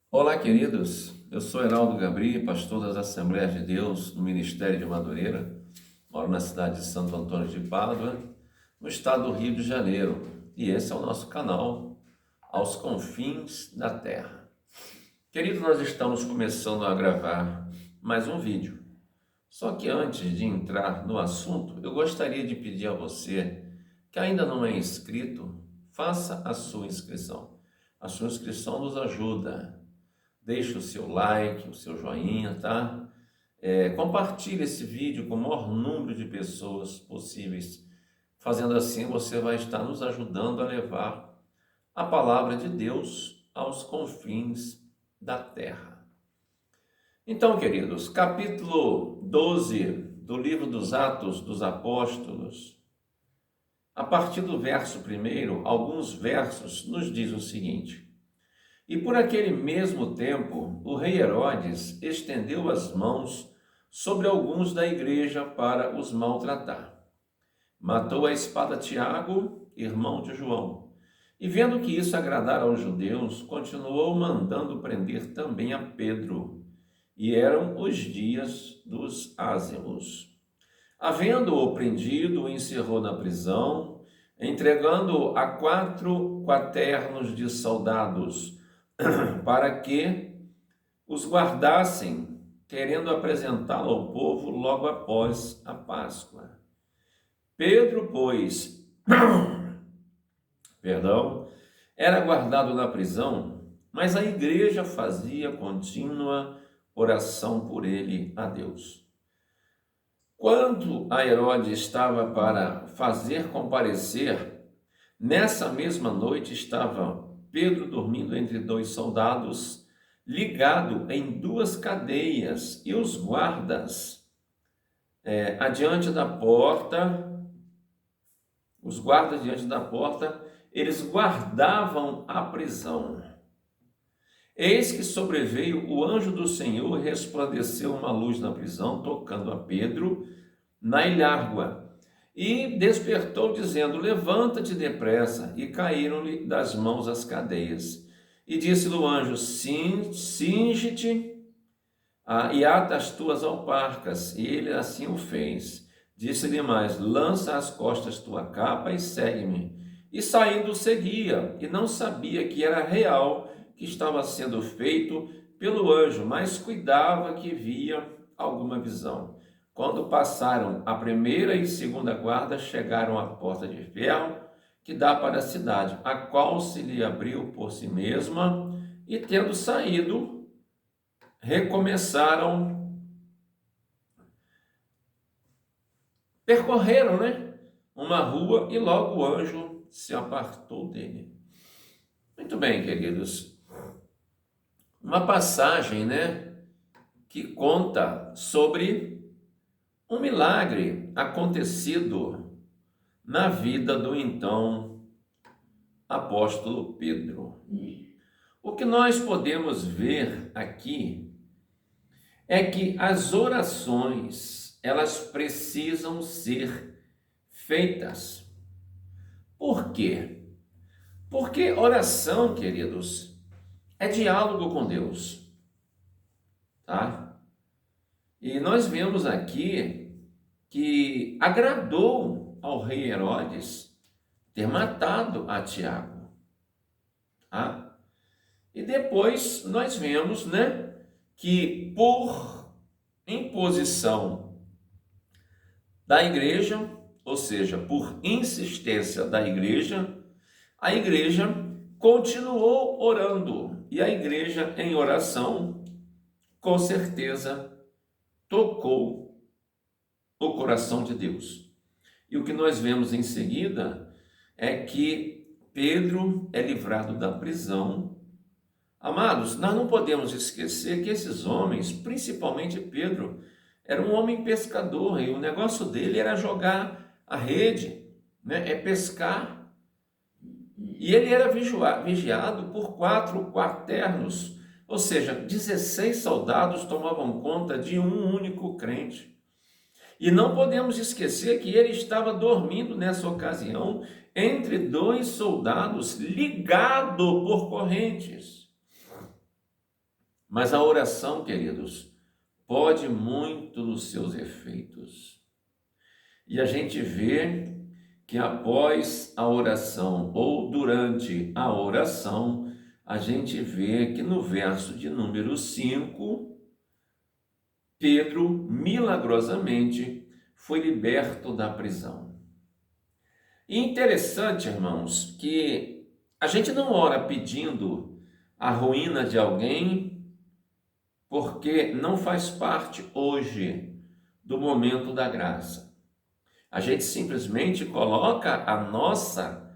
Olá, queridos. Eu sou Heraldo Gabri, pastor das Assembleias de Deus no Ministério de Madureira. Moro na cidade de Santo Antônio de Pádua, no estado do Rio de Janeiro. E esse é o nosso canal, Aos Confins da Terra. Queridos, nós estamos começando a gravar mais um vídeo. Só que antes de entrar no assunto, eu gostaria de pedir a você que ainda não é inscrito, faça a sua inscrição. A sua inscrição nos ajuda. Deixe o seu like, o seu joinha, tá? Compartilhe esse vídeo com o maior número de pessoas possíveis. Fazendo assim, você vai estar nos ajudando a levar a palavra de Deus aos confins da terra. Então, queridos, capítulo 12 do livro dos Atos dos Apóstolos, a partir do verso 1, alguns versos nos diz o seguinte: E por aquele mesmo tempo, o rei Herodes estendeu as mãos sobre alguns da igreja para os maltratar. Matou à espada Tiago, irmão de João. E vendo que isso agradara aos judeus, continuou mandando prender também a Pedro. E eram os dias dos ázimos. Havendo-o prendido, o encerrou na prisão, entregando-o a 4 quaternos de soldados, para que os guardassem, querendo apresentá-lo ao povo logo após a Páscoa. Pedro, pois, era guardado na prisão, mas a igreja fazia contínua oração por ele a Deus. Quando a Herodes estava para fazer comparecer, nessa mesma noite estava Pedro dormindo entre 2 soldados, ligado em 2 cadeias, e os guardas adiante da porta, eles guardavam a prisão. Eis que sobreveio o anjo do Senhor e resplandeceu uma luz na prisão, tocando a Pedro na ilhargua. E despertou, dizendo: Levanta-te depressa. E caíram-lhe das mãos as cadeias. E disse-lhe o anjo: Cinge-te e ata as tuas alparcas. E ele assim o fez. Disse-lhe mais: Lança às costas tua capa e segue-me. E saindo seguia, e não sabia que era real que estava sendo feito pelo anjo, mas cuidava que via alguma visão. Quando passaram a primeira e segunda guarda, chegaram à porta de ferro que dá para a cidade, a qual se lhe abriu por si mesma, e tendo saído, percorreram, uma rua, e logo o anjo se apartou dele. Muito bem, queridos. Uma passagem, que conta sobre um milagre acontecido na vida do então apóstolo Pedro. O que nós podemos ver aqui é que as orações, elas precisam ser feitas. Por quê? Porque oração, queridos, é diálogo com Deus, tá? E nós vemos aqui que agradou ao rei Herodes ter matado a Tiago, tá? E depois nós vemos, que por imposição da igreja, ou seja, por insistência da igreja, a igreja continuou orando. E a igreja em oração, com certeza, tocou o coração de Deus. E o que nós vemos em seguida é que Pedro é livrado da prisão. Amados, nós não podemos esquecer que esses homens, principalmente Pedro, era um homem pescador, e o negócio dele era jogar a rede, pescar. E ele era vigiado por 4 quaternos, ou seja, 16 soldados tomavam conta de um único crente. E não podemos esquecer que ele estava dormindo nessa ocasião entre 2 soldados, ligado por correntes. Mas a oração, queridos, pode muito nos seus efeitos. E a gente vê que após a oração ou durante a oração, a gente vê que no verso de número 5, Pedro milagrosamente foi liberto da prisão. E interessante, irmãos, que a gente não ora pedindo a ruína de alguém, porque não faz parte hoje do momento da graça. A gente simplesmente coloca a nossa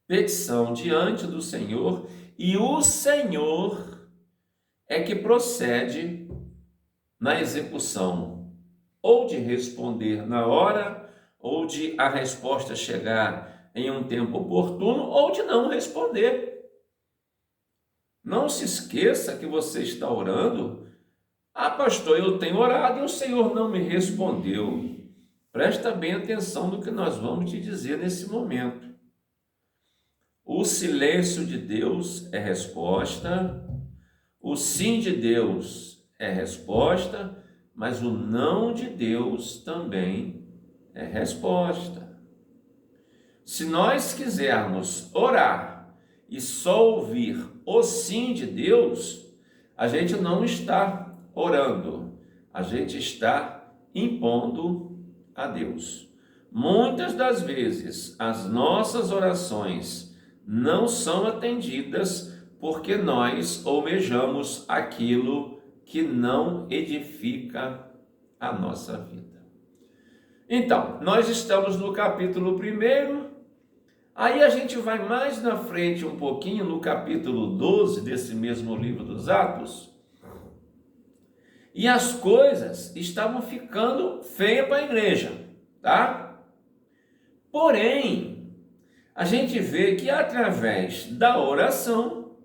petição diante do Senhor e o Senhor é que procede na execução, ou de responder na hora, ou de a resposta chegar em um tempo oportuno, ou de não responder. Não se esqueça que você está orando. Ah, pastor, eu tenho orado e o Senhor não me respondeu. Presta bem atenção no que nós vamos te dizer nesse momento. O silêncio de Deus é resposta, o sim de Deus é resposta, mas o não de Deus também é resposta. Se nós quisermos orar e só ouvir o sim de Deus, a gente não está orando, a gente está impondo a Deus. Muitas das vezes as nossas orações não são atendidas porque nós almejamos aquilo que não edifica a nossa vida. Então, nós estamos no capítulo 1, aí a gente vai mais na frente um pouquinho, no capítulo 12 desse mesmo livro dos Atos, e as coisas estavam ficando feias para a igreja, tá? Porém, a gente vê que através da oração,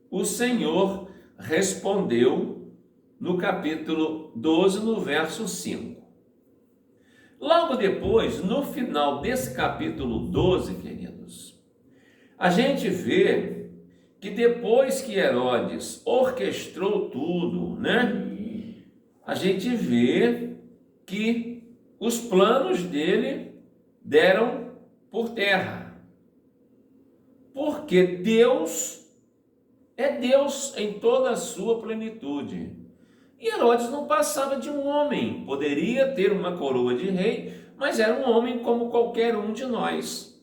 o Senhor respondeu no capítulo 12, no verso 5. Logo depois, no final desse capítulo 12, queridos, a gente vê que depois que Herodes orquestrou tudo, né? A gente vê que os planos dele deram por terra. Porque Deus é Deus em toda a sua plenitude. E Herodes não passava de um homem, poderia ter uma coroa de rei, mas era um homem como qualquer um de nós.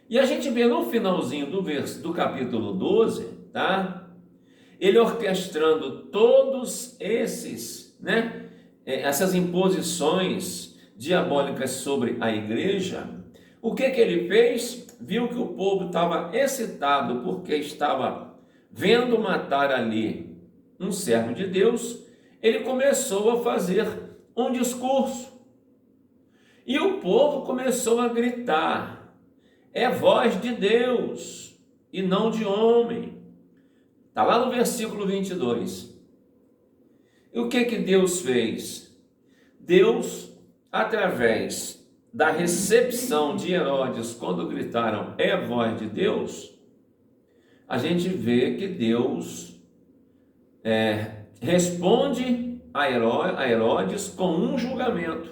E a gente vê no finalzinho do capítulo 12, tá? Ele orquestrando todos esses, né? Essas imposições diabólicas sobre a igreja. O que ele fez? Viu que o povo estava excitado porque estava vendo matar ali um servo de Deus, ele começou a fazer um discurso. E o povo começou a gritar: é voz de Deus e não de homem. Está lá no versículo 22. E o que Deus fez? Deus, através da recepção de Herodes, quando gritaram, é voz de Deus, a gente vê que Deus responde a Herodes com um julgamento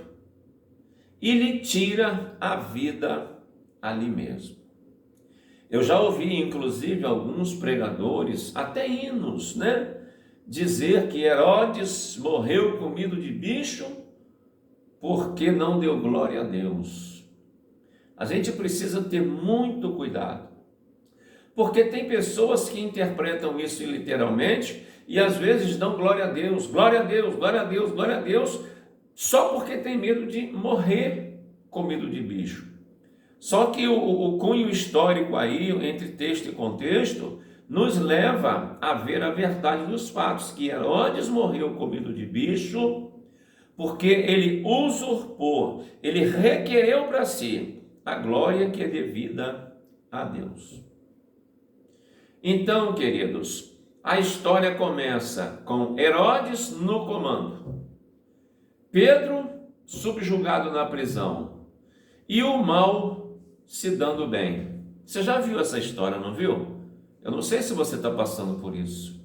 e lhe tira a vida ali mesmo. Eu já ouvi, inclusive, alguns pregadores, até hinos, né, dizer que Herodes morreu comido de bicho porque não deu glória a Deus. A gente precisa ter muito cuidado, porque tem pessoas que interpretam isso literalmente e às vezes dão glória a Deus, glória a Deus, glória a Deus, glória a Deus, só porque tem medo de morrer comido de bicho. Só que o cunho histórico aí, entre texto e contexto, nos leva a ver a verdade dos fatos, que Herodes morreu comido de bicho, porque ele usurpou, ele requereu para si a glória que é devida a Deus. Então, queridos, a história começa com Herodes no comando, Pedro subjugado na prisão e o mal se dando bem. Você já viu essa história, não viu? Eu não sei se você está passando por isso.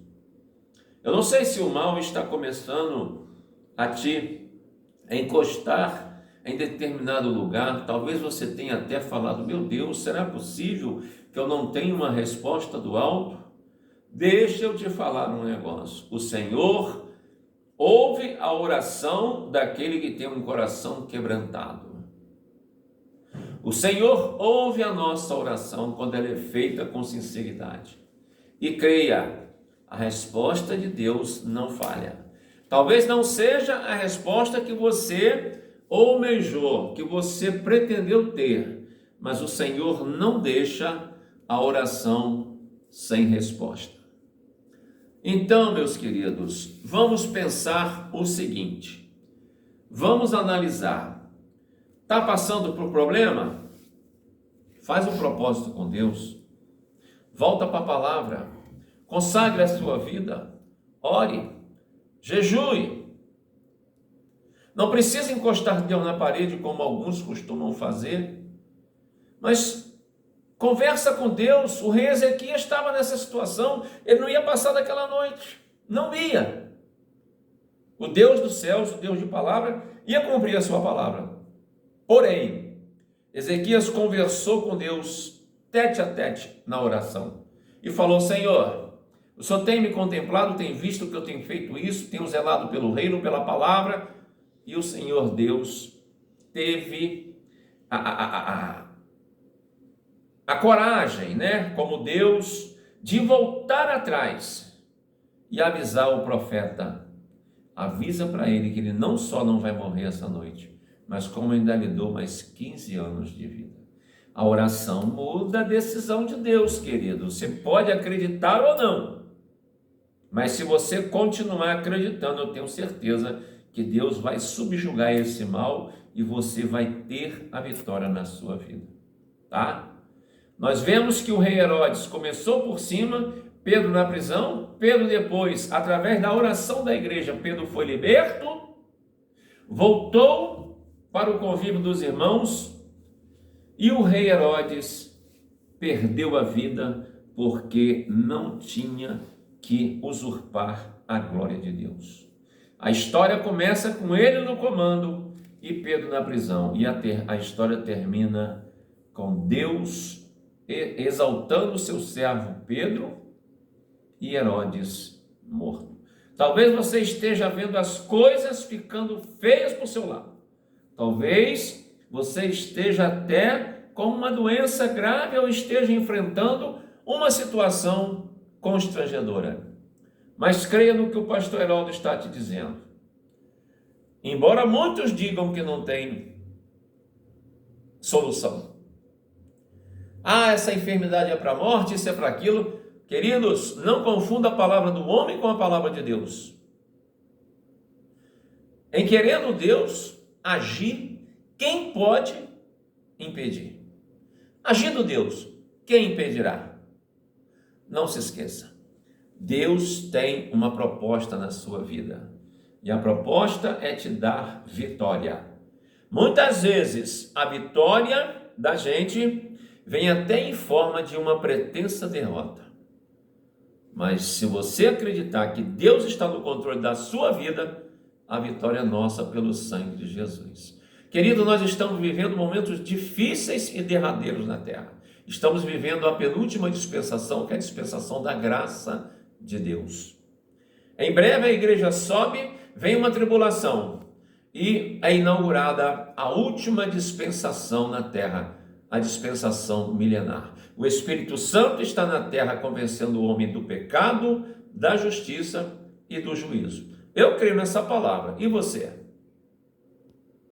Eu não sei se o mal está começando a te encostar em determinado lugar. Talvez você tenha até falado: meu Deus, será possível que eu não tenha uma resposta do alto? Deixa eu te falar um negócio. O Senhor ouve a oração daquele que tem um coração quebrantado. O Senhor ouve a nossa oração quando ela é feita com sinceridade. E creia, a resposta de Deus não falha. Talvez não seja a resposta que você almejou, que você pretendeu ter, mas o Senhor não deixa a oração sem resposta. Então, meus queridos, vamos pensar o seguinte, vamos analisar. Está passando por problema? Faz um propósito com Deus, volta para a palavra, consagre a sua vida, ore, jejue. Não precisa encostar Deus na parede como alguns costumam fazer, mas conversa com Deus. O rei Ezequias estava nessa situação, ele não ia passar daquela noite, não ia. O Deus dos céus, o Deus de palavra, ia cumprir a sua palavra. Porém, Ezequias conversou com Deus tete a tete na oração e falou: Senhor, o Senhor tem me contemplado, tem visto que eu tenho feito isso, tenho zelado pelo reino, pela palavra. E o Senhor Deus teve a coragem, como Deus, de voltar atrás e avisar o profeta. Avisa para ele que ele não só não vai morrer essa noite, mas como ainda lhe dou mais 15 anos de vida. A oração muda a decisão de Deus, querido. Você pode acreditar ou não, mas se você continuar acreditando, eu tenho certeza que Deus vai subjugar esse mal e você vai ter a vitória na sua vida, tá? Nós vemos que o rei Herodes começou por cima, Pedro na prisão, Pedro depois, através da oração da igreja, Pedro foi liberto, voltou para o convívio dos irmãos, e o rei Herodes perdeu a vida porque não tinha que usurpar a glória de Deus. A história começa com ele no comando e Pedro na prisão, e a história termina com Deus exaltando o seu servo Pedro e Herodes morto. Talvez você esteja vendo as coisas ficando feias para o seu lado. Talvez você esteja até com uma doença grave ou esteja enfrentando uma situação constrangedora. Mas creia no que o pastor Heraldo está te dizendo. Embora muitos digam que não tem solução. Essa enfermidade é para a morte, isso é para aquilo. Queridos, não confunda a palavra do homem com a palavra de Deus. Em querendo Deus agir, quem pode impedir? Agindo Deus, quem impedirá? Não se esqueça, Deus tem uma proposta na sua vida, e a proposta é te dar vitória. Muitas vezes a vitória da gente vem até em forma de uma pretensa derrota. Mas se você acreditar que Deus está no controle da sua vida, a vitória é nossa pelo sangue de Jesus. Querido, nós estamos vivendo momentos difíceis e derradeiros na terra. Estamos vivendo a penúltima dispensação, que é a dispensação da graça de Deus. Em breve a igreja sobe, vem uma tribulação e é inaugurada a última dispensação na terra, a dispensação milenar. O Espírito Santo está na terra convencendo o homem do pecado, da justiça e do juízo. Eu creio nessa palavra. E você?